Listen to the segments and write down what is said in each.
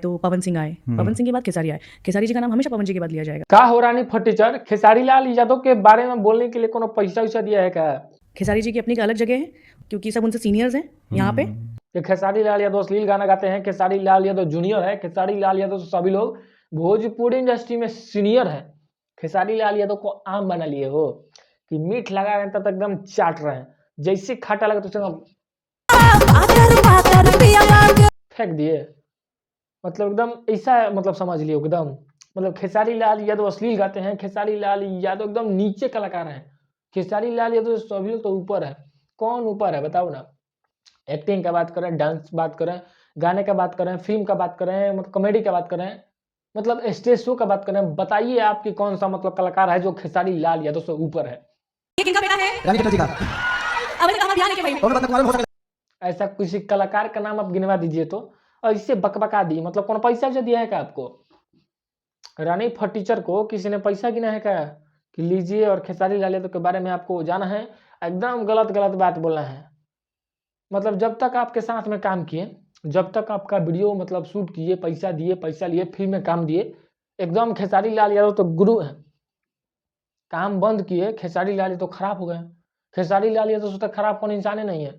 तो पवन सिंह आए, पवन सिंह के बाद खेसारी आए, खेसारी जी का नाम हमेशा पवन जी के बाद लिया जाएगा। का हो रानी फटीचर खेसारी लाल यादव के बारे में बोलने के लिए कोनो पैसा वैसा दिया है क्या? खेसारी जी की अपनी एक अलग जगह है क्योंकि सब उनसे सीनियर्स हैं यहाँ पे। कि खेसारी लाल यादव अश्लील गाना गाते हैं, खेसारी लाल यादव जूनियर है, खेसारी लाल यादव से सभी लोग भोजपुरी इंडस्ट्री में सीनियर है। खेसारी लाल यादव को आम बना लिए हो कि मीठ लगा रहे हैं तब तक एकदम चाट रहे हैं, जैसे खाटा लगा तो फेंक दिए। मतलब एकदम ऐसा मतलब समझ लियो एकदम, मतलब खेसारी लाल यादव अश्लील गाते हैं, खेसारी लाल यादव एकदम नीचे कलाकार हैं। खेसारी लाल यादव सभी लोग तो ऊपर है। कौन ऊपर है बताओ ना? एक्टिंग का बात करें, डांस बात करें, गाने का बात करें, फिल्म का बात करें, मतलब कॉमेडी का बात करें, मतलब स्टेज शो का बात करें, बताइए आपकी कौन सा मतलब कलाकार है जो खेसारी लाल यादव से ऊपर है? ये किनका बेटा है? रानी चटर्जी का। अब कहां ध्यान है कि भाई? और मतलब तुम्हारे हो सकता ऐसा किसी कलाकार का नाम आप गिनवा दीजिए तो, और इससे बकबका दी, मतलब कौन पैसा जो दिया है क्या आपको? रानी फटीचर को किसी ने पैसा गिना है क्या कि लीजिए और खेसारी लाल यादव के बारे में आपको जाना है? एकदम गलत गलत बात बोलना है। मतलब जब तक आपके साथ में काम किए, जब तक आपका वीडियो मतलब शूट किए, पैसा दिए, पैसा लिए, फिल्म में काम दिए, एकदम खेसारी लाल यादव तो गुरु हैं। काम बंद किए, खेसारी लाल यादव तो खराब हो गए। खेसारी लाल यादव से तो खराब कौन इंसान ही नहीं है।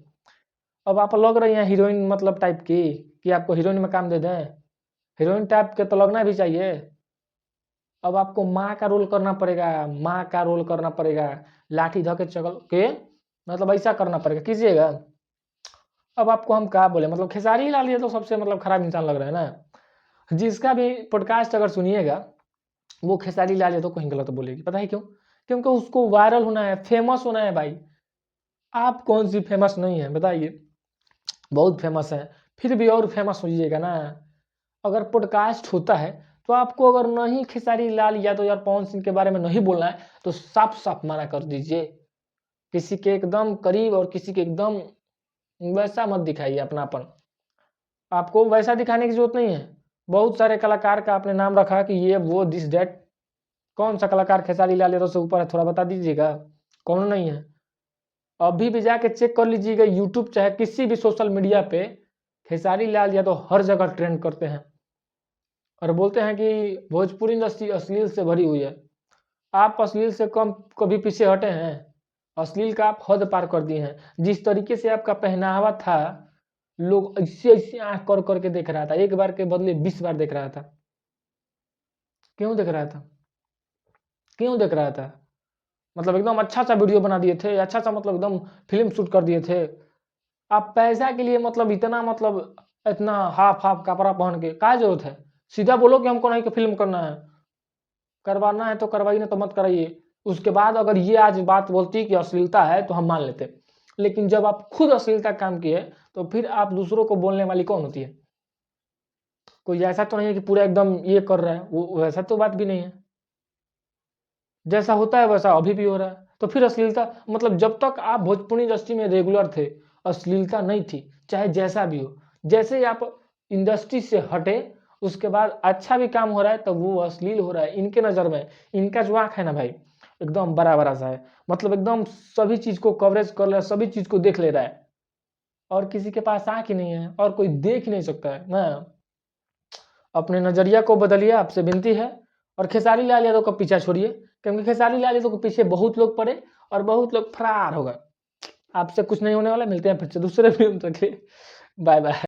अब आप लग रही हैं हीरोइन मतलब टाइप की कि आपको हीरोइन में काम दे दें। हीरोइन टाइप के तो लगना भी चाहिए। अब आपको माँ का रोल करना पड़ेगा, माँ का रोल करना पड़ेगा, लाठी धके चगल के मतलब ऐसा करना पड़ेगा, कीजिएगा। अब आपको हम क्या बोले, मतलब खेसारी लाल यादव सबसे मतलब खराब इंसान लग रहा है ना। जिसका भी पॉडकास्ट अगर सुनिएगा वो खेसारी लाल यादव को ही गलत बोलेगी। पता है क्यों? क्योंकि उसको वायरल होना है, फेमस होना है भाई। आप कौन सी फेमस नहीं है बताइए? बहुत फेमस है, फिर भी और फेमस होइएगा ना। अगर पॉडकास्ट होता है तो आपको अगर नहीं खेसारी लाल यादव या पवन सिंह के बारे में नहीं बोलना है तो साफ साफ मना कर दीजिए। किसी के एकदम करीब और किसी के एकदम वैसा मत दिखाइए अपनापन। आपको वैसा दिखाने की जरूरत नहीं है। बहुत सारे कलाकार का आपने नाम रखा कि ये वो दिस डेट। कौन सा कलाकार खेसारी लाल यादव से ऊपर है थोड़ा बता दीजिएगा? कौन नहीं है? अभी भी जाके चेक कर लीजिएगा यूट्यूब चाहे किसी भी सोशल मीडिया पे, खेसारी लाल यादव हर जगह ट्रेंड करते हैं और बोलते हैं कि भोजपुरी इंडस्ट्री अश्लील से भरी हुई है। आप अश्लील से कम कभी पीछे हटे हैं? अश्लील का आप हद पार कर दिए हैं। जिस तरीके से आपका पहनावा था, लोग ऐसे ऐसे आंख कर करके देख रहा था, एक बार के बदले 20 बार देख रहा था। क्यों देख रहा था? क्यों देख रहा था? मतलब एकदम अच्छा सा वीडियो बना दिए थे, अच्छा सा मतलब एकदम फिल्म शूट कर दिए थे। आप पैसा के लिए मतलब इतना मतलब इतना हाफ हाफ कपड़ा पहन के क्या जरूरत है? सीधा बोलो कि हमको नहीं कि फिल्म करना है, करवाना है तो करवाइए, ना तो मत कराइए। उसके बाद अगर ये आज बात बोलती कि अश्लीलता है तो हम मान लेते, लेकिन जब आप खुद अश्लीलता काम किए तो फिर आप दूसरों को बोलने वाली कौन होती है? कोई ऐसा तो नहीं है कि पूरा एकदम ये कर रहा है, वो वैसा तो बात भी नहीं है। जैसा होता है वैसा अभी भी हो रहा है। तो फिर अश्लीलता मतलब जब तक आप भोजपुरी इंडस्ट्री में रेगुलर थे अश्लीलता नहीं थी, चाहे जैसा भी हो। जैसे ही आप इंडस्ट्री से हटे उसके बाद अच्छा भी काम हो रहा है तो वो अश्लील हो रहा है इनके नज़र में। इनका जो आँख है ना भाई एकदम बड़ा बड़ा सा है, मतलब एकदम सभी चीज़ को कवरेज कर रहा है, सभी चीज़ को देख ले रहा है और किसी के पास आँख ही नहीं है और कोई देख ही नहीं सकता है ना। अपने नज़रिया को बदलिए, आपसे विनती है। और खेसारी लाल यादव का पीछा छोड़िए, क्योंकि खेसारी लाल यादव के पीछे बहुत लोग पड़े और बहुत लोग फरार हो गए। आपसे कुछ नहीं होने वाला। मिलते हैं फिर से दूसरे फिल्म तक के। Bye bye.